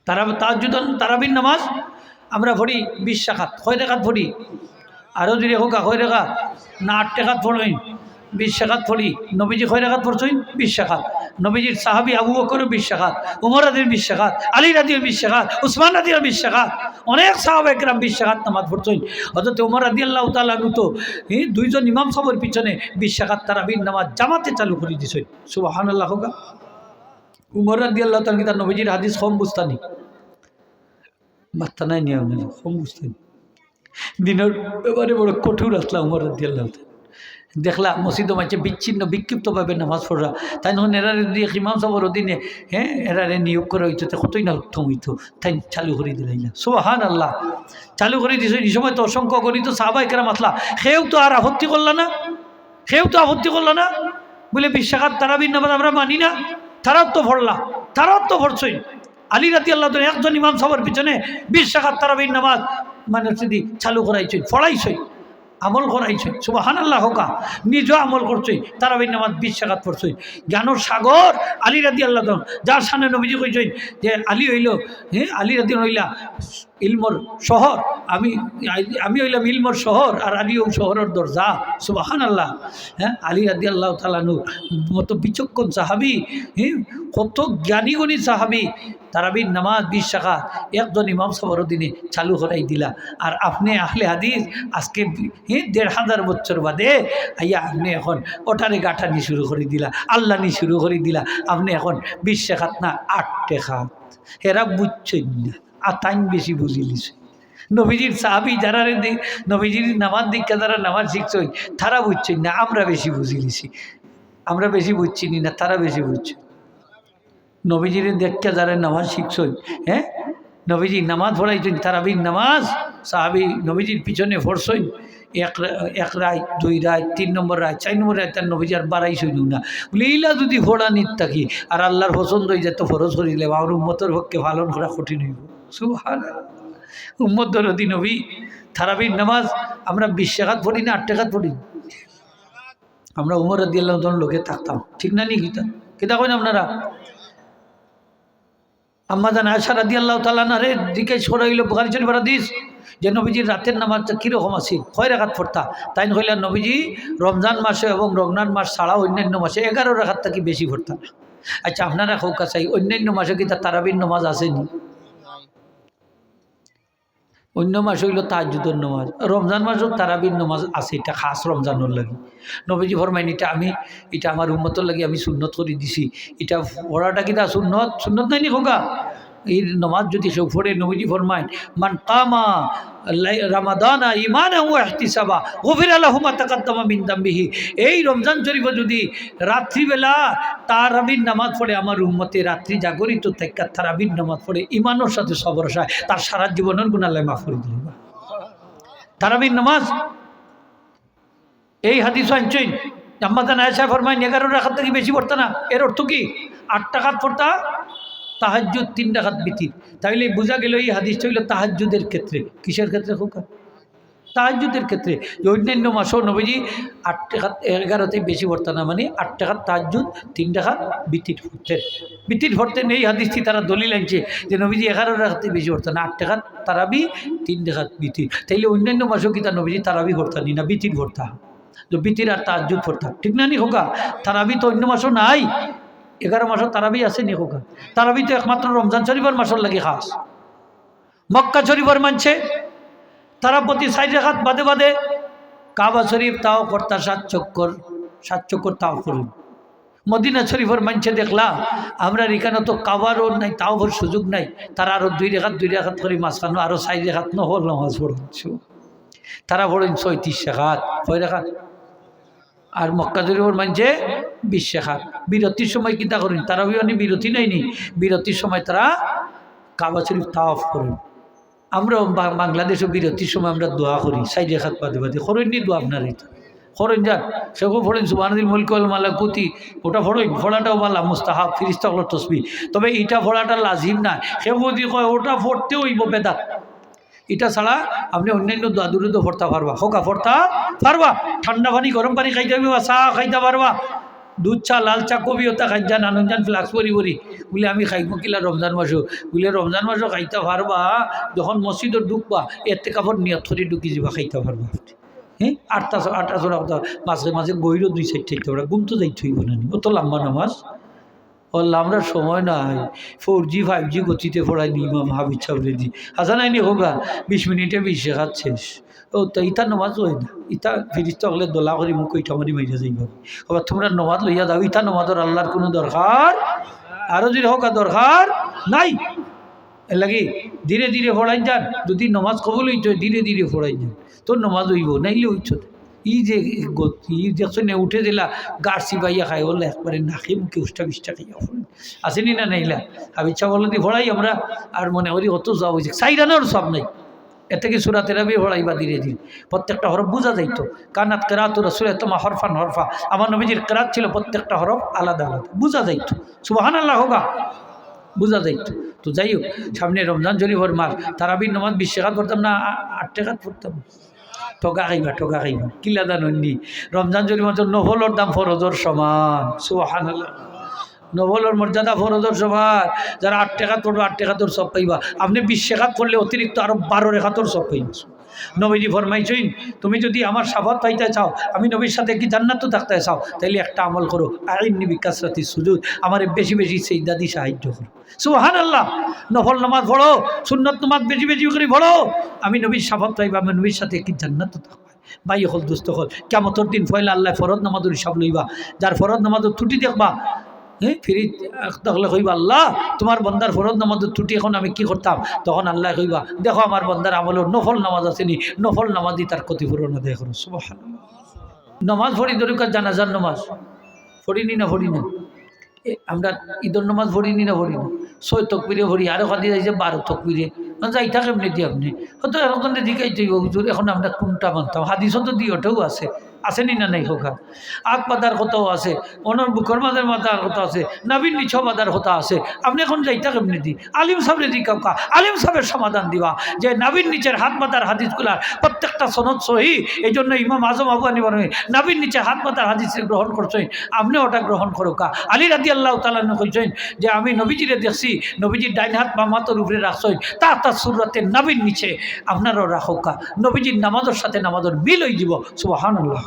তাহাজ্জুদ তারাবির নামাজ আমরা পড়ি 20 রাকাত, কয় রাকাত পড়ি? আরও যদি হোক কয় রাকাত না 8 রাকাত পড়বেন, 20 রাকাত পড়ি। নবীজি কয় রাকাত পড়ছেন? 20 রাকাত। নবীজির সাহাবী আবু বকর 20 রাকাত, উমর রাদির 20 রাকাত, আলী রাদির 20 রাকাত, উসমান রাদির 20 রাকাত, অনেক সাহাবা একরাম 20 রাকাত নামাজ পড়ছেন। হযরত উমর রাদিয়াল্লাহু তাআলা আনহু তো দুইজন ইমাম সাহেবের পিছনে 20 রাকাত তারাবির নামাজ জামাতে চালু করে দিয়েছেন। সুবহানাল্লাহ। হোক উমর রাদিয়াল্লাহু তাআলা তার নবীজির হাদিস কম বুঝতানি, মাত্তা নাই নিয়ম কম বুঝতেন। দিনের এবারে বড় কঠোর আসলাম উমর রাদিয়াল্লাহু তাআলা। দেখলা মসজিদও মাঝে বিচ্ছিন্ন বিক্ষিপ্তভাবে নামাজ পড়া, তাই যখন এরারে দিয়ে ইমাম সাহেবের অধীনে এরারে নিয়োগ করা হইতো, কতই না উত্তম হইতো, তাই চালু করে দিলাইলা। সুবহানাল্লাহ। চালু করে দিয়েছে। এই সময় তো অসংখ্য গণিত সাহাবা একরাম আসলা, সেও তো আর আপত্তি করল না, বলে 20 রাকাত তারাবির নামাজ আমরা মানি না। তারাও তো পড়ছই। আলী রাদিয়াল্লাহু তাআলা একজন ইমাম সাহেবের পিছনে 20 রাকাত তারাবির নামাজ মানে যদি চালু করাইছেন, পড়াইছেন, আমল করাইছে। সুবহানাল্লাহ। হোক নিজেও আমল করছে, তারাবির নামাজ 20 রাকাত পড়ছে। জ্ঞানর সাগর আলী রাদিয়াল্লাহু তাআলা, যার সামনে নবীজি কইছেন যে আলী হইল আলী রাদিয়াল্লাহু হইলা ইলমর শহর, আমি হইলাম ইলমর শহর আর আলীও শহরের দরজা। সুবহানাল্লাহ। আলী রাদিয়াল্লাহু তাআলা মতো বিচক্ষণ সাহাবী, কত জ্ঞানী গুণী সাহাবী, তারাবির নামাজ 20 রাকাত একজন ইমাম সাহেবের দিনে চালু করাই দিলা। আর আপনি আহলে হাদিস আজকে 1500 বছর বাদে আইয়া আপনি এখন ওটারে গাঁঠানি শুরু করে দিলা, আল্লাহনি শুরু করে দিলা। আপনি এখন 20 রাকাত না 8 রাকাত, এরা বুঝছেন না, আর তাই বেশি বুঝিলিছে। নবীজির সাহাবী যারা নবীজির নামাজ দীক্ষা যারা নামাজ শিখছেন তারা বুঝছেন না, আমরা বেশি বুঝিলিছি। আমরা বেশি বুঝছি না, তারা বেশি বুঝছে। নবীজির দেখা যারা নামাজ শিখছেন, নবীজি নামাজ পড়াইছেন তারাবির নামাজ, সাহাবী নবীজির পিছনে পড়ছেন। এক রায়, 2 রায়, 3 নম্বর রায়, 4 নম্বর রায় তার নবীজি আর বাড়াইছেন না। বলে এইলা যদি ফোড়া নিত থাকি আর আল্লাহর পছন্দ হয়ে যেত ফরজ করিলে আমার উম্মতের পক্ষে পালন করা কঠিন হইব। সুবহানাল্লাহ। উম্মত দরদি নবী তারাবির নামাজ আমরা 20 রাকাত পড়ি না 8 রাকাত পড়ি। আমরা উমর রাদিয়াল্লাহু তাআলার লোকে থাকতাম, ঠিক না নি? কিতা কইন আপনারা? আম্মাজান আয়েশা রাদিয়াল্লাহু তাআলা আনহার দিকে সরাইল বুখারী শরীফের হাদিস যে নবীজির রাতের নামাজটা কীরকম আছিল, কয় রাকাত পড়তা? তাই কইলা নবীজি রমজান মাসে এবং রমজান মাস ছাড়া অন্যান্য মাসে 11 রাকাত থেকে বেশি পড়তা না। আচ্ছা আপনারা খোকা চাই অন্যান্য মাসে কি তার তারাবির নামাজ আসেনি? অন্য মাস হইল তাহাজ্জুদের নামাজ, রমজান মাসও তারাবির নামাজ আছে, এটা খাস রমজানের লাগে। নবীজি ফরমাইন এটা আমার উম্মতের লাগে আমি সুন্নত করে দিছি। এটা পড়াটা কিনা সুন্নত নাই নি খোকা? এই নামাজ যদি কেউ পড়ে, নবীজি ফরমাইন মান কামা রামাদানা ঈমানান ওয়া ইহতিসাবা গুফিরা লাহু মা তাকাদ্দামা মিন যামবিহি। এই রমজান শরীফে যদি রাত্রিবেলা তারাবির নামাজ পড়ে আমার উম্মতে, রাত্রি জাগরিত থেকে তারাবির নামাজ পড়ে ইমানের সাথে সবরসায়, তার সারা জীবনের গুনাহ আল্লাহ মাফ করে দিবেন। তারাবির নামাজ এই হাদিস আনছেন আম্মাজান আয়েশা ফরমাইন 11 রাকাত থেকে বেশি পড়তা না। এর অর্থ কি? 8 রাকাত পড়তা তাহাজ্জুদ, 3 রাকাত বিতির। তাইলে বোঝা গেল এই হাদিসটা হইল তাহাজ্জুদের ক্ষেত্রে। কিসের ক্ষেত্রে খোকা? তাহাজ্জুদের ক্ষেত্রে। অন্যান্য মাসও নবীজি 8 রাকাত 11 থেকে বেশি পড়তা না, মানে 8 রাকাত তাহাজ্জুদ, 3 রাকাত বিতির পড়তেন। এই হাদিসটি তারা দলিল আনছে যে নবীজি 11 রাকাত থেকে বেশি পড়তা না, 8 রাকাত তারাবি, 3 রাকাত বিতির। তাইলে অন্যান্য মাসও কি তার নবীজি তারাবি পড়তা না, বিতির পড়তা, তো বিতির আর তাহাজ্জুদ পড়তা, ঠিক না নি খোকা? তারাবি তো অন্য মাসও নাই, 11 মাসও তারাবি আছে নি খোকা? তারাবি তো একমাত্র রমজান শরীফের মাসের লাগে খাস। মক্কা শরীফের মানছে তারা প্রতি 4 রাকাত বাদে বাদে, কাবা শরীফ তাও করতা 7 চক্কর তাও করুন। মদিনা শরীফের মানছে দেখলা আমরা এখানে তো কাবারও নাই, তাও ভর সুযোগ নাই, তারা আরো 2 রাকাত করে মাঝখানে আরো 4 রাকাত নহল নামাজ পড়ছে। তারা পড়েন 36 রাকাত, 6 রাকাত। আর মক্কা শরীফের মানছে 20 রাকাত। বিরতির সময় কিতা করেন? তারাবিও নি বিরতি নেই, বিরতির সময় তারা কাবা শরীফ তাওয়াফ করেন। আমরা বাংলাদেশও বিরতির সময় আমরা দোয়া করি 4 রাকাত বাদে বাদে। করেননি দোয়া আপনার? এটা করেন যান, সেও পড়েন সুবহানাল মুলকি ওয়াল মালাকুতি, ওটা পড়েন, পড়াটাও ভালো মুস্তাহাব, ফিরিস্তাগুলোর তসবিহ। তবে এটা পড়াটা লাজিম না। সেও যদি কয় ওটা পড়তে হইব বেদাত, এটা ছাড়া আপনি অন্যান্য দোয়া দুরুদ পড়তে পারবা। হোকা পড়তে পারবা, ঠান্ডা পানি গরম পানি খাইতে পারবা, চা খাইতে পারবা, দুধ চা লাল চা কবিওতা খাই যান আনন্দান ফ্লাক্স পরি পরি বলে আমি খাইব কিলা রমজান মাসও বলে রমজান মাসও খাইতে পারবা যখন মসজিদত ঢুকবা এতে কাপড় নিয়ত করে ঢুকি যাবা খাইতে পারবা হ্যাঁ আটটা চোরা কথা মাঝে মাঝে গইরও 2 সাইড থাকতে পারে ঘুম তো যাইতে হইব না অত লম্বা নামাজ বললাম আমরা সময় নাই 4G 5G গতিতে পড়াই দিই ইমাম হাবিজ সাবরে দি হাসা নাইনি হোগা 20 মিনিটে 20 শেখাত শেষ ও তো ইতা নমাজ হয় না ইতা ফিরিস্ত হলে দোলা করি মুখ ইটা মারি মাইরা যাইব আবার তোমরা নমাজ লইয়া দাও ইতা নমাজের আল্লাহর কোনো দরকার আরও যদি হোকা দরকার নাই এর লাগি ধীরে ধীরে পড়াই যান যদি নমাজ কবুল হইতো ধীরে ধীরে পড়াই যান তোর নমাজ হইব নাইলে হইছ ই যে দেখছো নে উঠে দিলা গাছ চিবাইয়া খাই বললে একবারে নাকি মুখে উষ্টা বিষ্টা খাইয়া আসেনি না নাইলা হাবিচ্ছা বলে দি ভরাই আমরা আর মনে করি অত যাওয়া হয়েছে সাইরানোর সব নাই এর থেকে সুরা তেরাবি ভরাইবা ধীরে ধীরে প্রত্যেকটা হরফ বোঝা যাইতো কানাত কেরাত রসুলের তোমা হরফান হরফা আমার নবীজির কেরাত ছিল প্রত্যেকটা হরফ আলাদা আলাদা বোঝা যাইতো সুবহানাল্লাহ হোগা বোঝা যাইতো তো যাই হোক সামনে রমজান শরীফের মাস তারাবির নমাজ 20 টাকা পড়তাম না 8 টাকা পড়তাম ঠকা খাইবা কিলা দানি রমজান শরীফ মাত্র নফলর দাম ফরজর সমান সুবহানাল্লাহ নফলর মর্যাদা ফরজর সমান যারা 8 টাকা পড়বে 8 টাকা তোর সব পাইবা আপনি 20 টাকা পড়লে অতিরিক্ত আরো 12 রেখা তোর সব পাইবা নবীজি ফরমাইছেন তুমি যদি আমার শাফাত পাইতে চাও আমি নবীর সাথে কি জান্নাত থাকতে চাও তাইলে একটা আমল করো আইনি বিকাশরাতি সুজুদ আমার বেশি বেশি সিজদা দি সাহায্য করো সুবহানাল্লাহ নফল নামাজ পড়ো সুন্নাত নামাজ বেশি বেশি করে পড়ো আমি নবীর শাফাত পাইবা আমি নবীর সাথে কি জান্নাত থাকবে ভাই হল দুস্থ হল কিয়ামতের দিন ফয়লা আল্লাহ ফরজ নামাজের হিসাব লইবা যার ফরজ নামাজের ত্রুটি দেখবা হ্যাঁ ফিরি তাহলে কইবা আল্লাহ তোমার বন্দার ফরজ নামাজের ত্রুটি এখন আমি কি করতাম তখন আল্লাহ কইবা দেখো আমার বন্দার আমলের নফল নামাজ আসেনি নফল নামাজই তার ক্ষতিপূরণ আদায় করো সুবহানাল্লাহ নামাজ পড়ি দরকার জানাজার নামাজ পড়িনি না পড়ি না আমরা ঈদের নামাজ পড়িনি না পড়ি না 6 তকবিরে পড়ি আরও কাঁদি যাইছে 12 তকবিরে যাই থাকে এমনি দিয়ে আপনি হয়তো এখন দিকাইতে হুজুর এখন আমরা কোনটা মানতাম হাদিসও তো দিয়ে ওঠেও আসেনি না নাই হোকা আগ পাতার কথাও আছে অনর বুকর মাদের মাতার কথা আছে নাবিন নিছ মাদার কথা আছে আপনি এখন যাইতা কেমনি দি আলিম সাহেব দি কাউকা আলিম সাহেবের সমাধান দিবা যে নাবিন নিচের হাত মাতার হাদিসগুলার প্রত্যেকটা সনদ সহি এই জন্য ইমাম আজম আবু হানিফা নাবিন নিচে হাত মাতার হাদিস গ্রহণ করছেন আপনি ওটা গ্রহণ করোকা আলী রাদিয়াল্লাহু তাআলা কইছেন যে আমি নবীজিরে দেখছি নবীজির ডাইন হাত বাম হাতের উপরে রাখছেন তার সুরতে নাবিন নিচে আপনারও রাখোকা নবীজির নামাজের সাথে নামাজের মিল হয়ে যাব সুবহানাল্লাহ